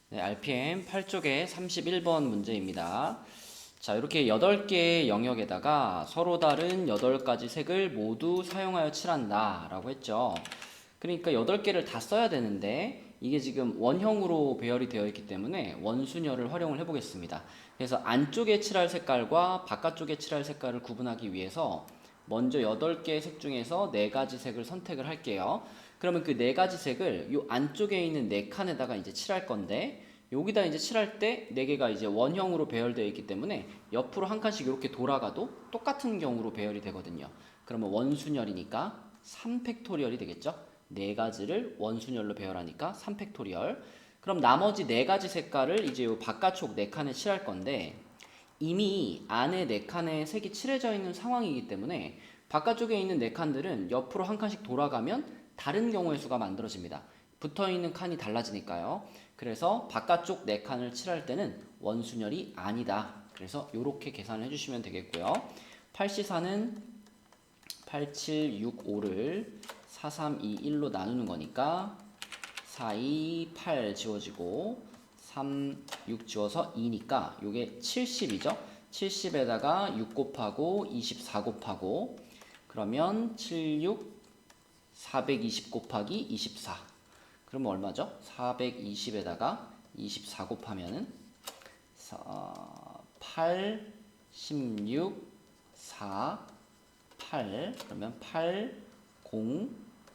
네, RPM 8쪽의 31번 문제입니다. 자, 이렇게 8개의 영역에다가 서로 다른 8가지 색을 모두 사용하여 칠한다 라고 했죠. 그러니까 8개를 다 써야 되는데 이게 지금 원형으로 배열이 되어 있기 때문에 원순열을 활용을 해 보겠습니다. 그래서 안쪽에 칠할 색깔과 바깥쪽에 칠할 색깔을 구분하기 위해서 먼저 8개의 색 중에서 4가지 색을 선택을 할게요. 그러면 그 4가지 색을 이 안쪽에 있는 4칸에다가 이제 칠할 건데, 여기다 이제 칠할 때 4개가 이제 원형으로 배열되어 있기 때문에 옆으로 한 칸씩 이렇게 돌아가도 똑같은 경우로 배열이 되거든요. 그러면 원순열이니까 3팩토리얼이 되겠죠? 4가지를 원순열로 배열하니까 3팩토리얼. 그럼 나머지 4가지 색깔을 이제 요 바깥쪽 4칸에 칠할 건데, 이미 안에 4칸에 색이 칠해져 있는 상황이기 때문에 바깥쪽에 있는 4칸들은 옆으로 한 칸씩 돌아가면 다른 경우의 수가 만들어집니다. 붙어있는 칸이 달라지니까요. 그래서 바깥쪽 4칸을 칠할 때는 원순열이 아니다. 그래서 이렇게 계산을 해주시면 되겠고요. 8C4는 8765를 4321로 나누는 거니까 4, 2, 8 지워지고 3, 6 지워서 2니까 요게 70이죠. 70에다가 6 곱하고 24 곱하고 그러면 76, 420 곱하기 24. 그러면 얼마죠? 420에다가 24 곱하면은 8, 16, 4, 8 그러면 8, 0,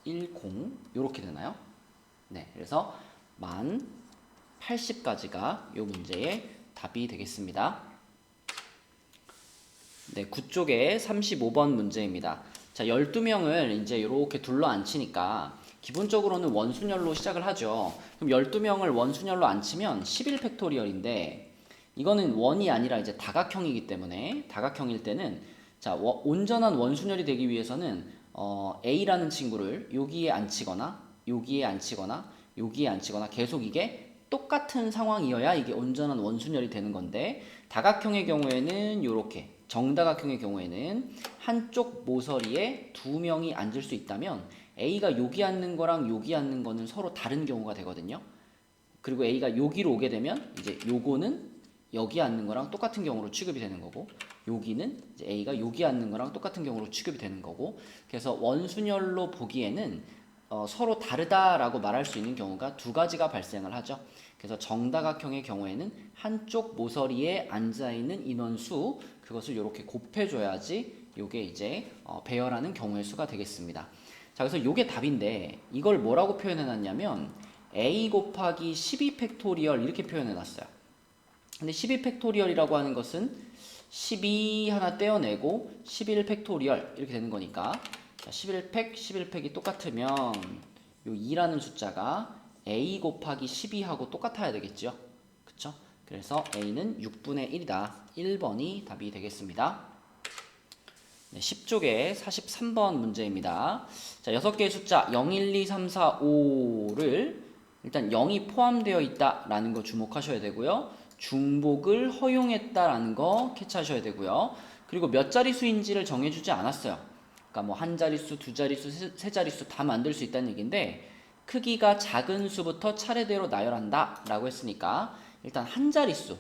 1, 0 요렇게 되나요? 네, 그래서 만 80가지가 이 문제의 답이 되겠습니다. 네, 9쪽의 35번 문제입니다. 자, 12명을 이제 이렇게 둘러 앉히니까 기본적으로는 원순열로 시작을 하죠. 그럼 12명을 원순열로 앉히면 11팩토리얼인데, 이거는 원이 아니라 이제 다각형이기 때문에, 다각형일 때는 자, 온전한 원순열이 되기 위해서는 A라는 친구를 여기에 앉히거나 여기에 앉히거나 여기에 앉히거나 계속 이게 똑같은 상황이어야 이게 온전한 원순열이 되는 건데, 다각형의 경우에는 이렇게, 정다각형의 경우에는 한쪽 모서리에 2명이 앉을 수 있다면 A가 여기 앉는 거랑 여기 앉는 거는 서로 다른 경우가 되거든요. 그리고 A가 여기로 오게 되면 이제 요거는 여기 앉는 거랑 똑같은 경우로 취급이 되는 거고, 여기는 이제 A가 여기 앉는 거랑 똑같은 경우로 취급이 되는 거고, 그래서 원순열로 보기에는 서로 다르다라고 말할 수 있는 경우가 2가지가 발생을 하죠. 그래서 정다각형의 경우에는 한쪽 모서리에 앉아있는 인원수, 그것을 이렇게 곱해줘야지 이게 이제 배열하는 경우의 수가 되겠습니다. 자, 그래서 이게 답인데 이걸 뭐라고 표현해놨냐면 A 곱하기 12팩토리얼 이렇게 표현해놨어요. 근데 12팩토리얼이라고 하는 것은 12 하나 떼어내고 11팩토리얼 이렇게 되는 거니까, 자, 11팩, 11팩이 똑같으면 요 2라는 숫자가 A 곱하기 12하고 똑같아야 되겠죠. 그쵸? 그래서 A는 6분의 1이다. 1번이 답이 되겠습니다. 네, 10쪽의 43번 문제입니다. 자, 6개의 숫자 0, 1, 2, 3, 4, 5를 일단 0이 포함되어 있다라는 거 주목하셔야 되고요. 중복을 허용했다라는 거 캐치하셔야 되고요. 그리고 몇 자릿수인지를 정해주지 않았어요. 그러니까 뭐 한 자릿수, 두 자릿수, 세 자릿수 다 만들 수 있다는 얘기인데, 크기가 작은 수부터 차례대로 나열한다 라고 했으니까 일단 한 자릿수,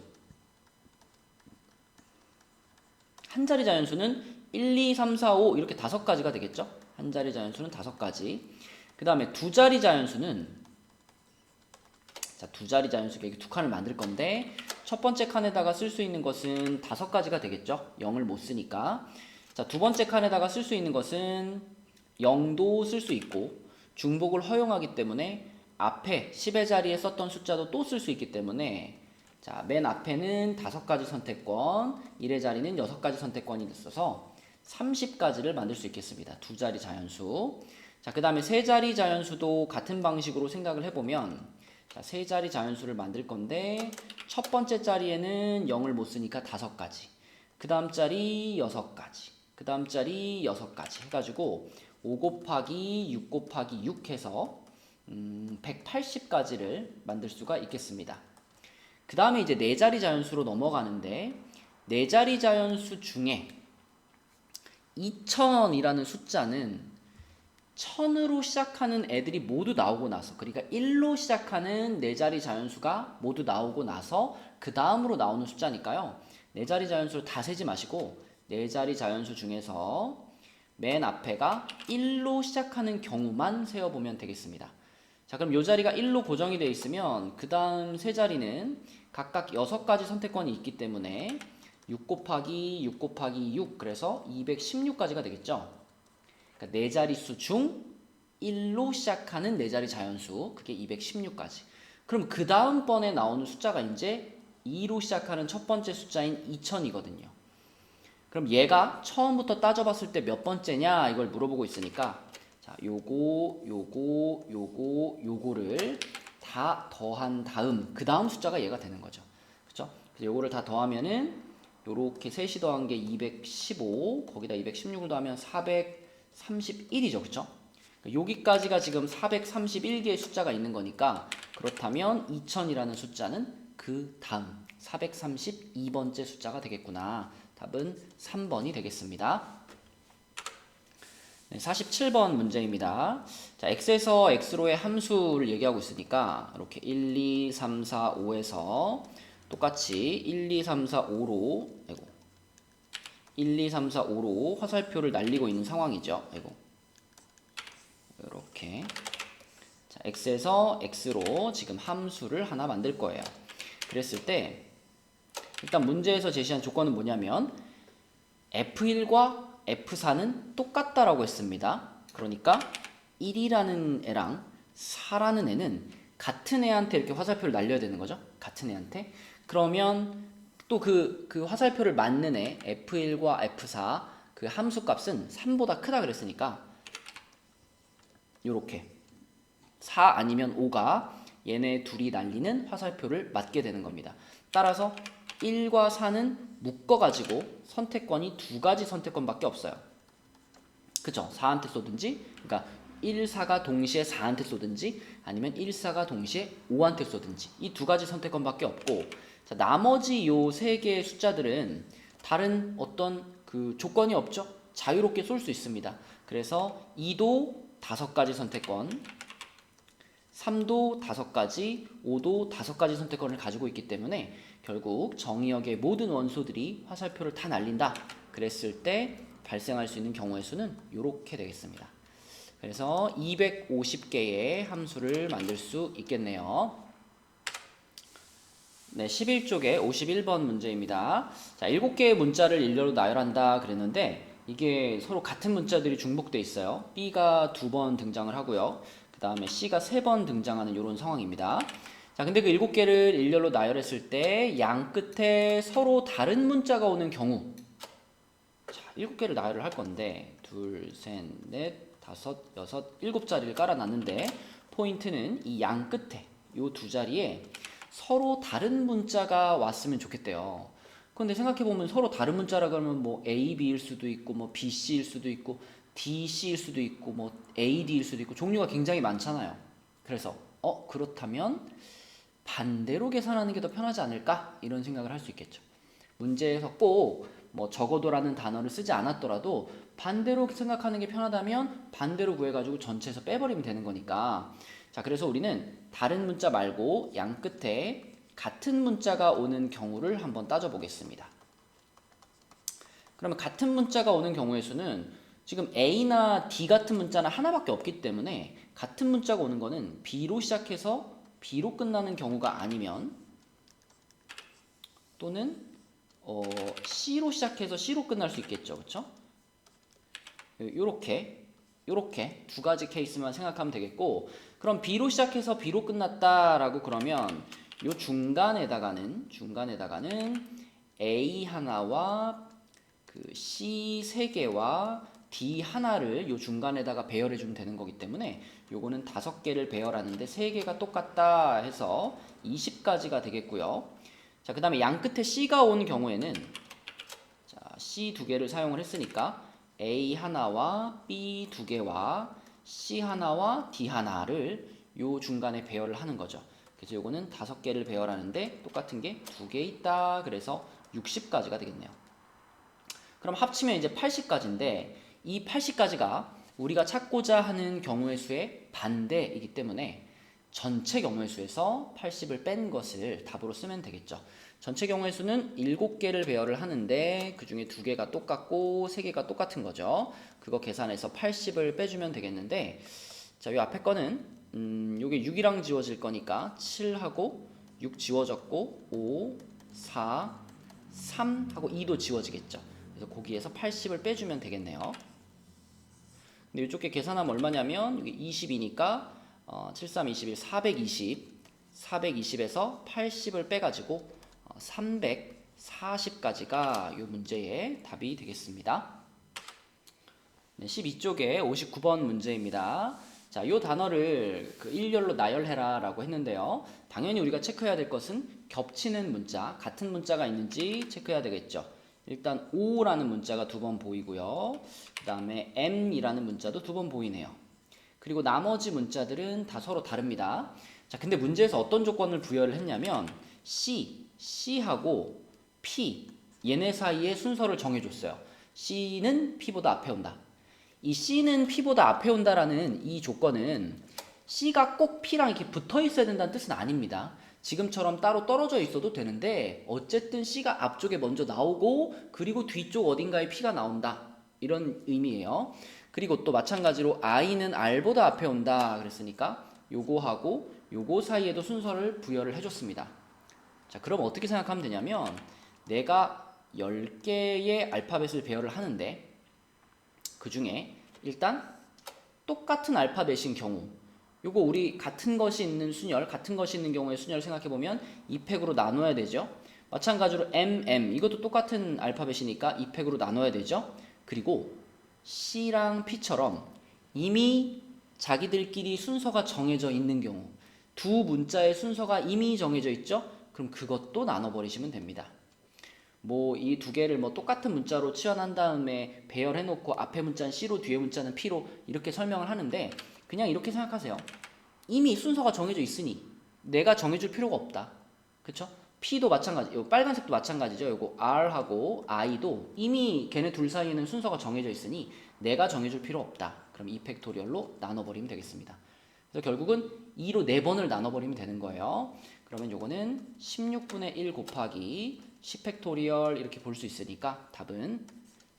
한 자리 자연수는 1, 2, 3, 4, 5 이렇게 5가지가 되겠죠. 한 자리 자연수는 5가지. 그 다음에 두 자리 자연수는, 자, 두 자리 자연수가 이렇게 2칸을 만들 건데 첫 번째 칸에다가 쓸 수 있는 것은 5가지가 되겠죠. 0을 못 쓰니까. 자, 두 번째 칸에다가 쓸 수 있는 것은 0도 쓸 수 있고, 중복을 허용하기 때문에 앞에 10의 자리에 썼던 숫자도 또 쓸 수 있기 때문에, 자, 맨 앞에는 5가지 선택권, 1의 자리는 6가지 선택권이 있어서 30가지를 만들 수 있겠습니다. 두 자리 자연수. 자, 그 다음에 세 자리 자연수도 같은 방식으로 생각을 해보면, 자, 세 자리 자연수를 만들 건데 첫 번째 자리에는 0을 못 쓰니까 5가지, 그 다음 자리 6가지, 그 다음 자리 6가지 해가지고 5 곱하기 6 곱하기 6 해서 180가지를 만들 수가 있겠습니다. 그 다음에 이제 4자리 자연수로 넘어가는데, 4자리 자연수 중에 2000이라는 숫자는 1000으로 시작하는 애들이 모두 나오고 나서, 그러니까 1로 시작하는 4자리 자연수가 모두 나오고 나서 그 다음으로 나오는 숫자니까요. 4자리 자연수를 다 세지 마시고 4자리 자연수 중에서 맨 앞에가 1로 시작하는 경우만 세어보면 되겠습니다. 자, 그럼 이 자리가 1로 고정이 되어 있으면 그 다음 세 자리는 각각 6가지 선택권이 있기 때문에 6 곱하기 6 곱하기 6, 그래서 216까지가 되겠죠. 그러니까 4자릿수 중 1로 시작하는 4자리 자연수, 그게 216까지. 그럼 그 다음번에 나오는 숫자가 이제 2로 시작하는 첫 번째 숫자인 2000이거든요. 그럼 얘가 처음부터 따져봤을 때 몇 번째냐 이걸 물어보고 있으니까, 자, 요거를 다 더한 다음 그 다음 숫자가 얘가 되는 거죠. 그렇죠? 그래서 요거를 다 더하면은 요렇게 셋이 더한 게 215, 거기다 216을 더하면 431이죠. 그렇죠? 여기까지가 지금 431개의 숫자가 있는 거니까, 그렇다면 2000이라는 숫자는 그 다음 432번째 숫자가 되겠구나. 답은 3번이 되겠습니다. 네, 47번 문제입니다. 자, x에서 x로의 함수를 얘기하고 있으니까 이렇게 1, 2, 3, 4, 5에서 똑같이 1, 2, 3, 4, 5로 1, 2, 3, 4, 5로 화살표를 날리고 있는 상황이죠. 이렇게. 자, x에서 x로 지금 함수를 하나 만들 거예요. 그랬을 때 일단 문제에서 제시한 조건은 뭐냐면 F1과 F4는 똑같다라고 했습니다. 그러니까 1이라는 애랑 4라는 애는 같은 애한테 이렇게 화살표를 날려야 되는 거죠. 같은 애한테. 그러면 또 그 화살표를 맞는 애 F1과 F4 그 함수 값은 3보다 크다 그랬으니까 요렇게 4 아니면 5가 얘네 둘이 날리는 화살표를 맞게 되는 겁니다. 따라서 1과 4는 묶어가지고 선택권이 2가지 선택권밖에 없어요. 그쵸? 4한테 쏘든지, 그러니까 1, 4가 동시에 4한테 쏘든지, 아니면 1, 4가 동시에 5한테 쏘든지, 이 2가지 선택권밖에 없고, 자, 나머지 요 3개의 숫자들은 다른 어떤 그 조건이 없죠? 자유롭게 쏠 수 있습니다. 그래서 2도 5가지 선택권, 3도 5가지, 5도 5가지 선택권을 가지고 있기 때문에 결국 정의역의 모든 원소들이 화살표를 다 날린다. 그랬을 때 발생할 수 있는 경우의 수는 이렇게 되겠습니다. 그래서 250개의 함수를 만들 수 있겠네요. 네, 11쪽에 51번 문제입니다. 자, 7개의 문자를 일렬로 나열한다 그랬는데 이게 서로 같은 문자들이 중복돼 있어요. B가 2번 등장을 하고요. 그 다음에 C가 3번 등장하는 이런 상황입니다. 자, 근데 그 7개를 일렬로 나열했을 때 양 끝에 서로 다른 문자가 오는 경우, 자, 7개를 나열을 할 건데 둘, 셋, 넷, 다섯, 여섯, 7자리를 깔아놨는데 포인트는 이 양 끝에 요 두 자리에 서로 다른 문자가 왔으면 좋겠대요. 근데 생각해보면 서로 다른 문자라 그러면 뭐 A, B일 수도 있고 뭐 B, C일 수도 있고 D, C일 수도 있고 뭐 A, D일 수도 있고 종류가 굉장히 많잖아요. 그래서 그렇다면 반대로 계산하는 게 더 편하지 않을까? 이런 생각을 할 수 있겠죠. 문제에서 꼭 뭐 적어도라는 단어를 쓰지 않았더라도 반대로 생각하는 게 편하다면 반대로 구해가지고 전체에서 빼버리면 되는 거니까. 자, 그래서 우리는 다른 문자 말고 양 끝에 같은 문자가 오는 경우를 한번 따져보겠습니다. 그러면 같은 문자가 오는 경우의 수는 지금 A나 D 같은 문자는 하나밖에 없기 때문에 같은 문자가 오는 거는 B로 시작해서 B로 끝나는 경우가 아니면, 또는 C로 시작해서 C로 끝날 수 있겠죠. 그렇죠? 요렇게 2가지 케이스만 생각하면 되겠고, 그럼 B로 시작해서 B로 끝났다라고 그러면 요 중간에다가는 A 하나와 그 C 3개와 D 하나를 요 중간에다가 배열해 주면 되는 거기 때문에 요거는 5개를 배열하는데 3개가 똑같다 해서 20가지가 되겠고요. 자, 그 다음에 양 끝에 C가 온 경우에는, 자, C 2개를 사용을 했으니까 A 하나와 B 2개와 C 하나와 D 하나를 요 중간에 배열을 하는 거죠. 그래서 요거는 5개를 배열하는데 똑같은 게 2개 있다. 그래서 60가지가 되겠네요. 그럼 합치면 이제 80가지인데 이 80가지가 우리가 찾고자 하는 경우의 수의 반대이기 때문에 전체 경우의 수에서 80을 뺀 것을 답으로 쓰면 되겠죠. 전체 경우의 수는 7개를 배열을 하는데 그 중에 2개가 똑같고 3개가 똑같은 거죠. 그거 계산해서 80을 빼주면 되겠는데, 자, 이 앞에 거는 요게 6이랑 지워질 거니까 7하고 6 지워졌고 5, 4, 3하고 2도 지워지겠죠. 그래서 거기에서 80을 빼주면 되겠네요. 근데 이쪽 게 계산하면 얼마냐면 이게 20이니까 7, 3, 21, 420에서 80을 빼가지고 340까지가 이 문제의 답이 되겠습니다. 네, 12쪽에 59번 문제입니다. 자, 이 단어를 그 일렬로 나열해라 라고 했는데요. 당연히 우리가 체크해야 될 것은 겹치는 문자, 같은 문자가 있는지 체크해야 되겠죠. 일단 O라는 문자가 2번 보이고요. 그 다음에 M이라는 문자도 2번 보이네요. 그리고 나머지 문자들은 다 서로 다릅니다. 자, 근데 문제에서 어떤 조건을 부여를 했냐면 C하고 P 얘네 사이의 순서를 정해줬어요. C는 P보다 앞에 온다. 이 C는 P보다 앞에 온다라는 이 조건은 C가 꼭 P랑 이렇게 붙어 있어야 된다는 뜻은 아닙니다. 지금처럼 따로 떨어져 있어도 되는데 어쨌든 C가 앞쪽에 먼저 나오고 그리고 뒤쪽 어딘가에 P가 나온다. 이런 의미예요. 그리고 또 마찬가지로 I는 R보다 앞에 온다 그랬으니까 요거하고 요거 사이에도 순서를 부여를 해줬습니다. 자, 그럼 어떻게 생각하면 되냐면 내가 10개의 알파벳을 배열을 하는데 그 중에 일단 똑같은 알파벳인 경우 요거 우리 같은 것이 있는 순열, 같은 것이 있는 경우의 순열을 생각해보면 2팩으로 나눠야 되죠. 마찬가지로 MM 이것도 똑같은 알파벳이니까 2팩으로 나눠야 되죠. 그리고 C랑 P처럼 이미 자기들끼리 순서가 정해져 있는 경우 두 문자의 순서가 이미 정해져 있죠. 그럼 그것도 나눠버리시면 됩니다. 뭐 이 2개를 뭐 똑같은 문자로 치환한 다음에 배열해 놓고 앞에 문자는 C로 뒤에 문자는 P로 이렇게 설명을 하는데 그냥 이렇게 생각하세요. 이미 순서가 정해져 있으니 내가 정해줄 필요가 없다. 그쵸? P도 마찬가지, 요 빨간색도 마찬가지죠. 요거 R하고 I도 이미 걔네 둘 사이에는 순서가 정해져 있으니 내가 정해줄 필요 없다. 그럼 2팩토리얼로 나눠버리면 되겠습니다. 그래서 결국은 2로 4번을 나눠버리면 되는 거예요. 그러면 요거는 16분의 1 곱하기 10팩토리얼 이렇게 볼 수 있으니까 답은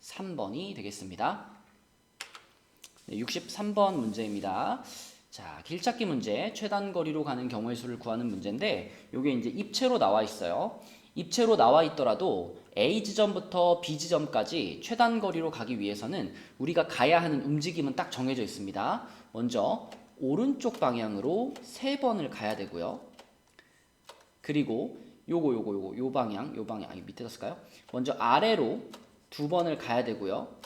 3번이 되겠습니다. 네, 63번 문제입니다. 자, 길찾기 문제, 최단 거리로 가는 경우의 수를 구하는 문제인데 요게 이제 입체로 나와 있어요. 입체로 나와 있더라도 A 지점부터 B 지점까지 최단 거리로 가기 위해서는 우리가 가야 하는 움직임은 딱 정해져 있습니다. 먼저 오른쪽 방향으로 3번을 가야 되고요. 그리고 요 방향 밑에다 쓸까요? 먼저 아래로 2번을 가야 되고요.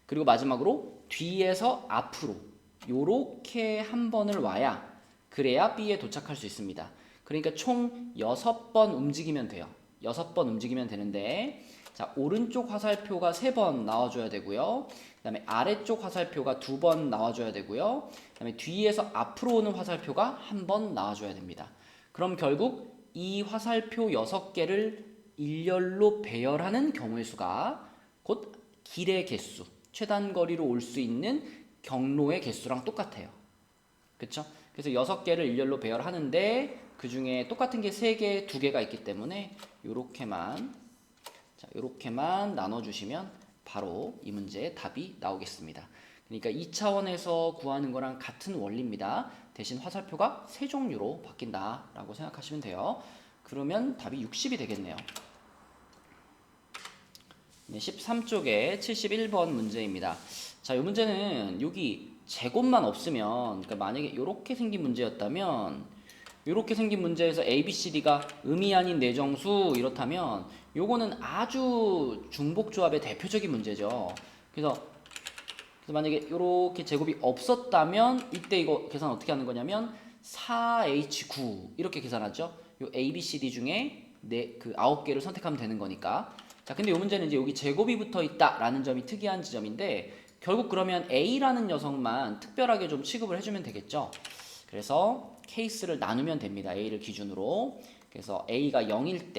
그리고 마지막으로 뒤에서 앞으로 요렇게 한 번을 와야 그래야 B에 도착할 수 있습니다. 그러니까 총 6번 움직이면 돼요. 6번 움직이면 되는데 자, 오른쪽 화살표가 3번 나와줘야 되고요. 그 다음에 아래쪽 화살표가 2번 나와줘야 되고요. 그 다음에 뒤에서 앞으로 오는 화살표가 1번 나와줘야 됩니다. 그럼 결국 이 화살표 6개를 일렬로 배열하는 경우의 수가 곧 길의 개수, 최단 거리로 올 수 있는 경로의 개수랑 똑같아요. 그쵸? 그래서 6개를 일렬로 배열하는데 그 중에 똑같은 게 3개, 2개가 있기 때문에 요렇게만 나눠주시면 바로 이 문제의 답이 나오겠습니다. 그러니까 2차원에서 구하는 거랑 같은 원리입니다. 대신 화살표가 3종류로 바뀐다라고 생각하시면 돼요. 그러면 답이 60이 되겠네요. 네, 13쪽에 71번 문제입니다. 자, 이 문제는 여기 제곱만 없으면, 그러니까 만약에 이렇게 생긴 문제였다면, 이렇게 생긴 문제에서 A, B, C, D가 음이 아닌 내정수 이렇다면, 요거는 아주 중복조합의 대표적인 문제죠. 그래서 만약에 이렇게 제곱이 없었다면, 이때 이거 계산 어떻게 하는 거냐면, 4H9 이렇게 계산하죠. 요 A, B, C, D 중에 9개를 선택하면 되는 거니까. 자, 근데 이 문제는 이제 여기 제곱이 붙어 있다라는 점이 특이한 지점인데 결국 그러면 A라는 녀석만 특별하게 좀 취급을 해주면 되겠죠. 그래서 케이스를 나누면 됩니다. A를 기준으로. 그래서 A가 0일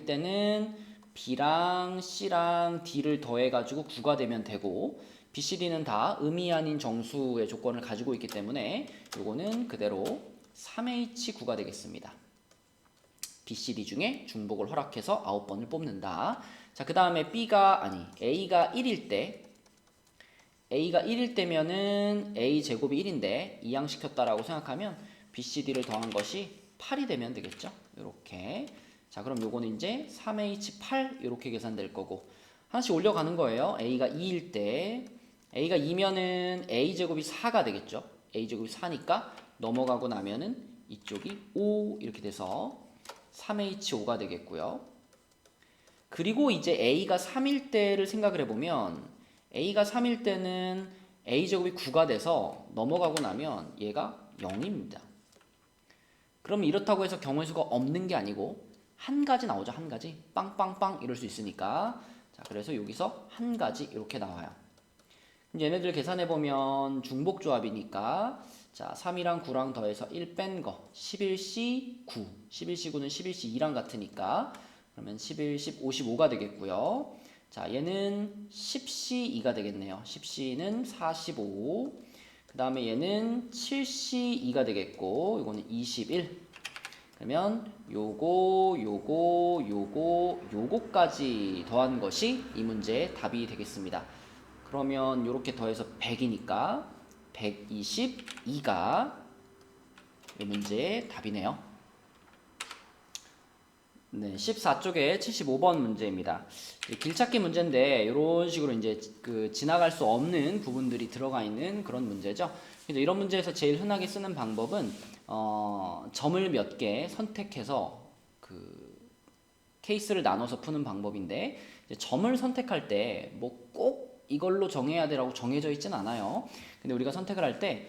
때는 B랑 C랑 D를 더해가지고 9가 되면 되고 BCD는 다 음이 아닌 정수의 조건을 가지고 있기 때문에 요거는 그대로 3H9가 되겠습니다. BCD 중에 중복을 허락해서 9번을 뽑는다. 자, 그 다음에 A가 1일 때 A가 1일 때면은 A 제곱이 1인데 이항시켰다라고 생각하면 BCD를 더한 것이 8이 되면 되겠죠. 이렇게. 자, 그럼 요거는 이제 3H8 이렇게 계산될 거고 하나씩 올려가는 거예요. A가 2일 때 A가 2면은 A 제곱이 4가 되겠죠. A 제곱이 4니까 넘어가고 나면은 이쪽이 5 이렇게 돼서 3H5가 되겠고요. 그리고 이제 A가 3일 때를 생각을 해보면 A가 3일 때는 A제곱이 9가 돼서 넘어가고 나면 얘가 0입니다. 그럼 이렇다고 해서 경우의 수가 없는 게 아니고 한 가지 나오죠. 한 가지. 빵빵빵 이럴 수 있으니까. 자, 그래서 여기서 한 가지 이렇게 나와요. 얘네들 계산해보면 중복조합이니까 자, 3이랑 9랑 더해서 1 뺀 거 11C9 11C9는 11C2랑 같으니까 그러면 11, 10, 55가 되겠고요. 자, 얘는 10C2가 되겠네요. 10C는 45. 그 다음에 얘는 7C2가 되겠고 이거는 21. 그러면 요거까지 더한 것이 이 문제의 답이 되겠습니다. 그러면 요렇게 더해서 100이니까 122가 이 문제의 답이네요. 네, 14쪽에 75번 문제입니다. 길찾기 문제인데 이런 식으로 이제 지나갈 수 없는 부분들이 들어가 있는 그런 문제죠. 그래서 이런 문제에서 제일 흔하게 쓰는 방법은 점을 몇 개 선택해서 케이스를 나눠서 푸는 방법인데 이제 점을 선택할 때 뭐 꼭 이걸로 정해야 되라고 정해져 있진 않아요. 근데 우리가 선택을 할 때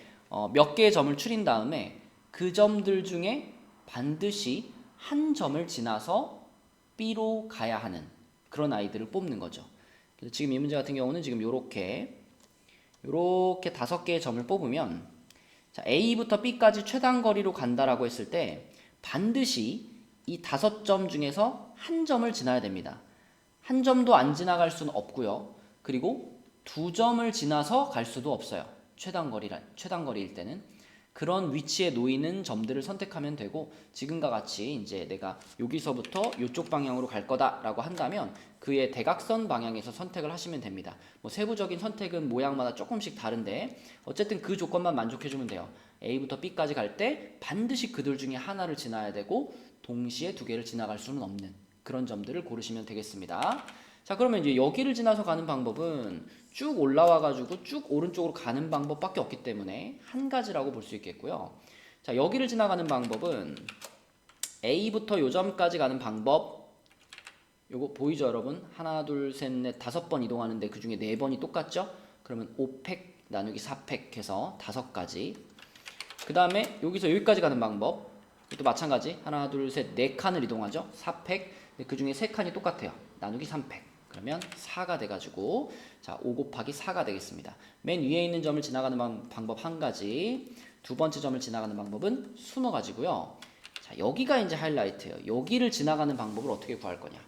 몇 개의 점을 추린 다음에 그 점들 중에 반드시 한 점을 지나서 B로 가야 하는 그런 아이들을 뽑는 거죠. 그래서 지금 이 문제 같은 경우는 지금 요렇게 5개의 점을 뽑으면 자, A부터 B까지 최단 거리로 간다라고 했을 때 반드시 이 5점 중에서 한 점을 지나야 됩니다. 한 점도 안 지나갈 수는 없고요. 그리고 2점을 지나서 갈 수도 없어요. 최단 거리일 때는 그런 위치에 놓이는 점들을 선택하면 되고 지금과 같이 이제 내가 여기서부터 이쪽 방향으로 갈 거다라고 한다면 그의 대각선 방향에서 선택을 하시면 됩니다. 뭐 세부적인 선택은 모양마다 조금씩 다른데 어쨌든 그 조건만 만족해주면 돼요. A부터 B까지 갈 때 반드시 그들 중에 하나를 지나야 되고 동시에 2개를 지나갈 수는 없는 그런 점들을 고르시면 되겠습니다. 자, 그러면 이제 여기를 지나서 가는 방법은 쭉 올라와가지고 쭉 오른쪽으로 가는 방법밖에 없기 때문에 한 가지라고 볼 수 있겠고요. 자, 여기를 지나가는 방법은 A부터 요 점까지 가는 방법 요거 보이죠 여러분? 하나 둘 셋 넷 5번 이동하는데 그 중에 4번이 똑같죠? 그러면 5팩 나누기 4팩 해서 5가지. 그 다음에 여기서 여기까지 가는 방법 또 마찬가지 하나 둘 셋 4칸을 이동하죠? 4팩 그 중에 3칸이 똑같아요. 나누기 3팩 그러면 4가 돼가지고 자, 5 곱하기 4가 되겠습니다. 맨 위에 있는 점을 지나가는 방법 한 가지, 두 번째 점을 지나가는 방법은 수너 가지고요. 자, 여기가 이제 하이라이트예요. 여기를 지나가는 방법을 어떻게 구할 거냐.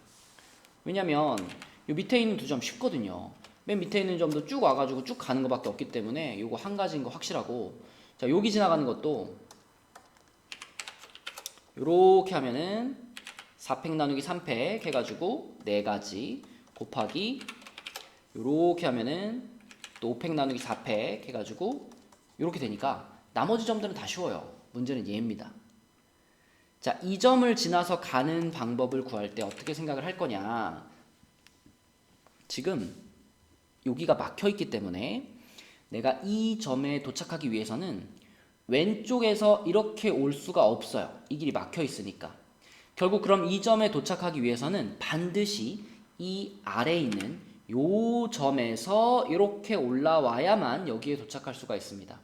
왜냐면 요 밑에 있는 2점 쉽거든요. 맨 밑에 있는 점도 쭉 와가지고 쭉 가는 것밖에 없기 때문에 요거 한 가지인 거 확실하고 자, 여기 지나가는 것도 요렇게 하면은 4팩 나누기 3팩 해가지고 4가지 곱하기 요렇게 하면은 또 5팩 나누기 4팩 해가지고 요렇게 되니까 나머지 점들은 다 쉬워요. 문제는 얘입니다. 자, 이 점을 지나서 가는 방법을 구할 때 어떻게 생각을 할 거냐. 지금 여기가 막혀 있기 때문에 내가 이 점에 도착하기 위해서는 왼쪽에서 이렇게 올 수가 없어요. 이 길이 막혀 있으니까. 결국 그럼 이 점에 도착하기 위해서는 반드시 이 아래에 있는 요 점에서 이렇게 올라와야만 여기에 도착할 수가 있습니다.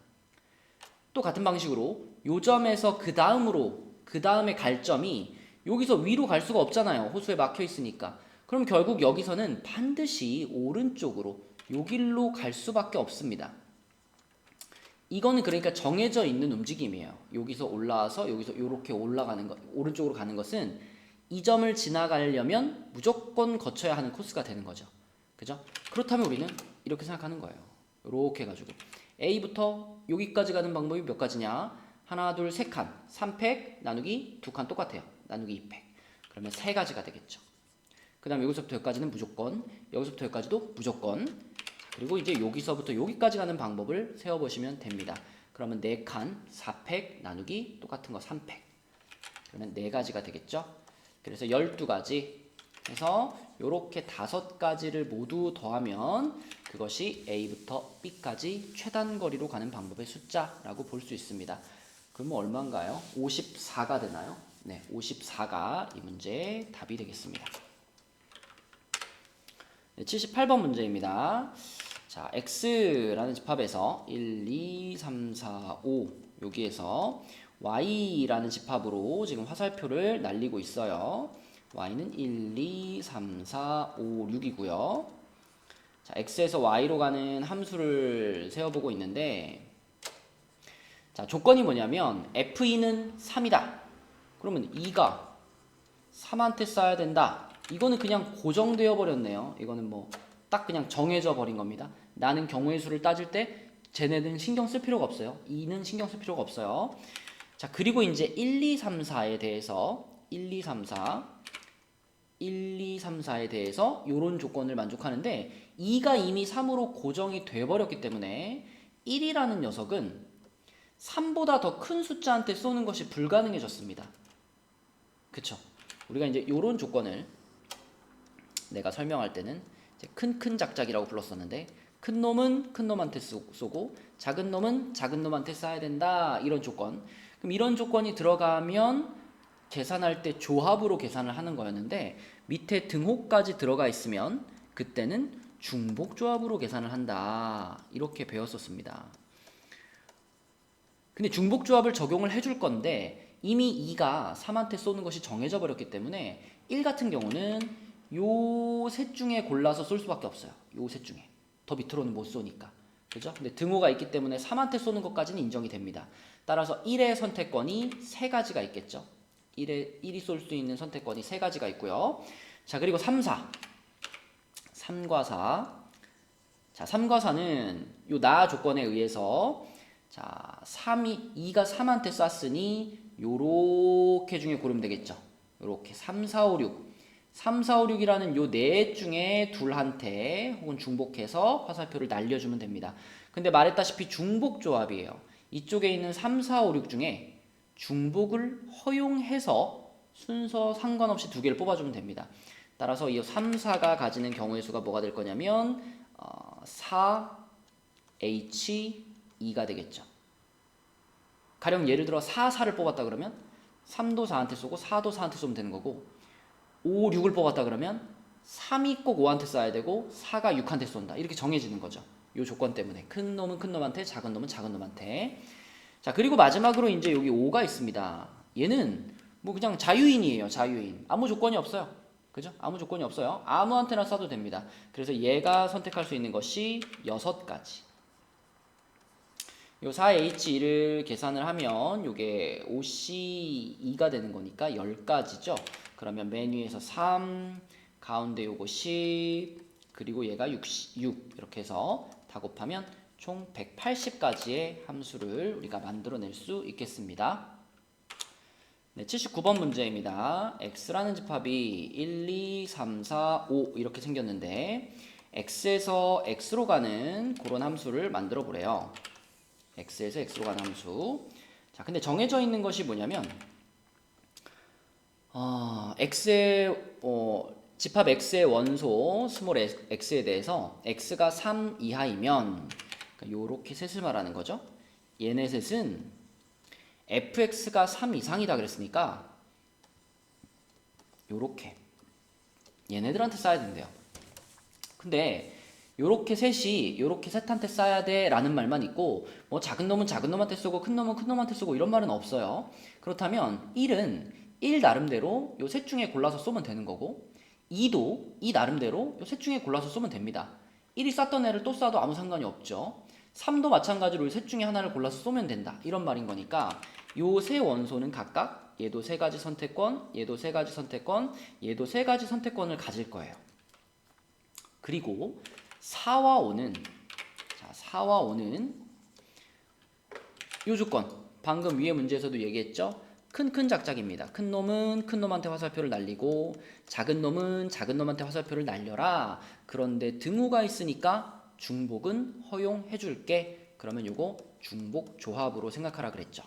또 같은 방식으로 요 점에서 그 다음에 갈 점이 여기서 위로 갈 수가 없잖아요. 호수에 막혀 있으니까. 그럼 결국 여기서는 반드시 오른쪽으로 요 길로 갈 수밖에 없습니다. 이거는 그러니까 정해져 있는 움직임이에요. 여기서 올라와서 여기서 이렇게 올라가는 것, 오른쪽으로 가는 것은 이 점을 지나가려면 무조건 거쳐야 하는 코스가 되는 거죠. 그죠? 그렇다면 우리는 이렇게 생각하는 거예요. 이렇게 해가지고 A부터 여기까지 가는 방법이 몇 가지냐? 하나, 둘, 세 칸. 3팩 나누기 2칸 똑같아요. 나누기 2팩. 그러면 세 가지가 되겠죠. 그 다음에 여기서부터 여기까지는 무조건, 여기서부터 여기까지도 무조건. 그리고 이제 여기서부터 여기까지 가는 방법을 세워보시면 됩니다. 그러면 4칸, 4팩 나누기 똑같은 거 3팩. 그러면 4가지가 되겠죠. 그래서 12가지 해서 요렇게 5가지를 모두 더하면 그것이 A부터 B까지 최단 거리로 가는 방법의 숫자라고 볼 수 있습니다. 그러면 얼마인가요? 54가 되나요? 네, 54가 이 문제의 답이 되겠습니다. 네, 78번 문제입니다. 자, X라는 집합에서 1, 2, 3, 4, 5 여기에서 Y라는 집합으로 지금 화살표를 날리고 있어요. Y는 1, 2, 3, 4, 5, 6이고요. 자, X에서 Y로 가는 함수를 세워보고 있는데 자, 조건이 뭐냐면 F2는 3이다. 그러면 2가 3한테 쌓여야 된다. 이거는 그냥 고정되어 버렸네요. 이거는 뭐 딱 그냥 정해져 버린 겁니다. 나는 경우의 수를 따질 때 쟤네는 신경 쓸 필요가 없어요. 2는 신경 쓸 필요가 없어요. 자, 그리고 이제 1, 2, 3, 4에 대해서 1, 2, 3, 4 1, 2, 3, 4에 대해서 이런 조건을 만족하는데 2가 이미 3으로 고정이 돼버렸기 때문에 1이라는 녀석은 3보다 더 큰 숫자한테 쏘는 것이 불가능해졌습니다. 그쵸? 우리가 이제 이런 조건을 내가 설명할 때는 이제 큰 작작이라고 불렀었는데 큰 놈은 큰 놈한테 쏘고 작은 놈은 작은 놈한테 쏴야 된다. 이런 조건. 그럼 이런 조건이 들어가면 계산할 때 조합으로 계산을 하는 거였는데 밑에 등호까지 들어가 있으면 그때는 중복조합으로 계산을 한다. 이렇게 배웠었습니다. 근데 중복조합을 적용을 해줄 건데 이미 2가 3한테 쏘는 것이 정해져 버렸기 때문에 1 같은 경우는 요 셋 중에 골라서 쏠 수밖에 없어요. 요 셋 중에. 더 밑으로는 못 쏘니까. 그죠? 근데 등호가 있기 때문에 3한테 쏘는 것까지는 인정이 됩니다. 따라서 1의 선택권이 3가지가 있겠죠. 1이 쏠 수 있는 선택권이 3가지가 있고요. 자, 그리고 3, 4. 3과 4. 자, 3과 4는 요 나 조건에 의해서 자, 2가 3한테 쐈으니 요렇게 중에 고르면 되겠죠. 요렇게 3, 4, 5, 6. 3, 4, 5, 6이라는 요 넷 중에 둘한테 혹은 중복해서 화살표를 날려주면 됩니다. 근데 말했다시피 중복 조합이에요. 이쪽에 있는 3, 4, 5, 6 중에 중복을 허용해서 순서 상관없이 2개를 뽑아주면 됩니다. 따라서 이 3, 4가 가지는 경우의 수가 뭐가 될 거냐면 4, H, 2가 되겠죠. 가령 예를 들어 4, 4를 뽑았다 그러면 3도 4한테 쏘고 4도 4한테 쏘면 되는 거고 5, 6을 뽑았다 그러면 3이 꼭 5한테 쏴야 되고 4가 6한테 쏜다. 이렇게 정해지는 거죠. 이 조건 때문에 큰 놈은 큰 놈한테 작은 놈은 작은 놈한테. 자, 그리고 마지막으로 이제 여기 5가 있습니다. 얘는 뭐 그냥 자유인이에요. 자유인. 아무 조건이 없어요. 그죠? 아무 조건이 없어요. 아무한테나 쏴도 됩니다. 그래서 얘가 선택할 수 있는 것이 6가지. 요 4H1을 계산을 하면 요게 5C2가 되는 거니까 10가지죠. 그러면 맨 위에서 3, 가운데 요거 10, 그리고 얘가 6 이렇게 해서 다 곱하면 총 180가지의 함수를 우리가 만들어낼 수 있겠습니다. 네, 79번 문제입니다. X라는 집합이 1, 2, 3, 4, 5 이렇게 생겼는데 X에서 X로 가는 그런 함수를 만들어 보래요. X에서 X로 가는 함수. 자, 근데 정해져 있는 것이 뭐냐면 X의 집합 X의 원소 스몰 x에 대해서 X가 3 이하이면 그러니까 요렇게 셋을 말하는 거죠. 얘네 셋은 fx가 3 이상이다 그랬으니까 요렇게 얘네들한테 쌓아야 된대요. 근데 요렇게 셋이 요렇게 셋한테 쌓아야 돼 라는 말만 있고 뭐 작은 놈은 작은 놈한테 쏘고 큰 놈은 큰 놈한테 쏘고 이런 말은 없어요. 그렇다면 1은 1 나름대로 요 셋 중에 골라서 쏘면 되는 거고 2도 2 나름대로 요 셋 중에 골라서 쏘면 됩니다. 1이 쐈던 애를 또 쏴도 아무 상관이 없죠. 3도 마찬가지로 이 셋 중에 하나를 골라서 쏘면 된다 이런 말인 거니까 요 세 원소는 각각 얘도 3가지 선택권, 얘도 3가지 선택권, 얘도 3가지 선택권을 가질 거예요. 그리고 4와 5는 자, 자, 4와 5는 요 조건 방금 위에 문제에서도 얘기했죠. 큰 작작입니다. 큰 놈은 큰 놈한테 화살표를 날리고 작은 놈은 작은 놈한테 화살표를 날려라. 그런데 등호가 있으니까 중복은 허용해 줄게. 그러면 요거 중복 조합으로 생각하라 그랬죠.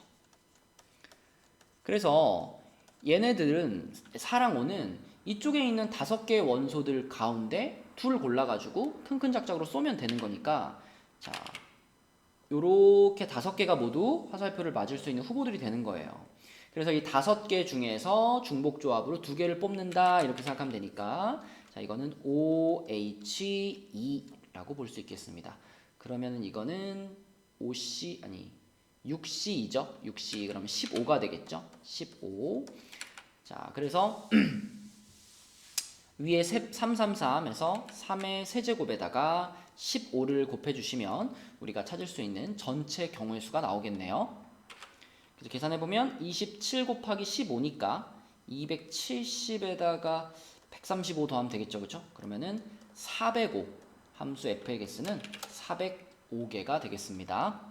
그래서 얘네들은 4랑 5는 이쪽에 있는 5개의 원소들 가운데 둘 골라가지고 큰 작작으로 쏘면 되는 거니까 자 요렇게 5개가 모두 화살표를 맞을 수 있는 후보들이 되는 거예요. 그래서 이 5개 중에서 중복 조합으로 2개를 뽑는다 이렇게 생각하면 되니까 자 이거는 OH2라고 볼 수 있겠습니다. 그러면은 이거는 5C 아니 6C이죠. 6C 그러면 15가 되겠죠. 15. 자 그래서 위에 333에서 3의 세제곱에다가 15를 곱해주시면 우리가 찾을 수 있는 전체 경우의 수가 나오겠네요. 그래서 계산해보면 27 곱하기 15니까 270에다가 135 더하면 되겠죠. 그렇죠? 그러면은 405 함수 f의 개수는 405개가 되겠습니다.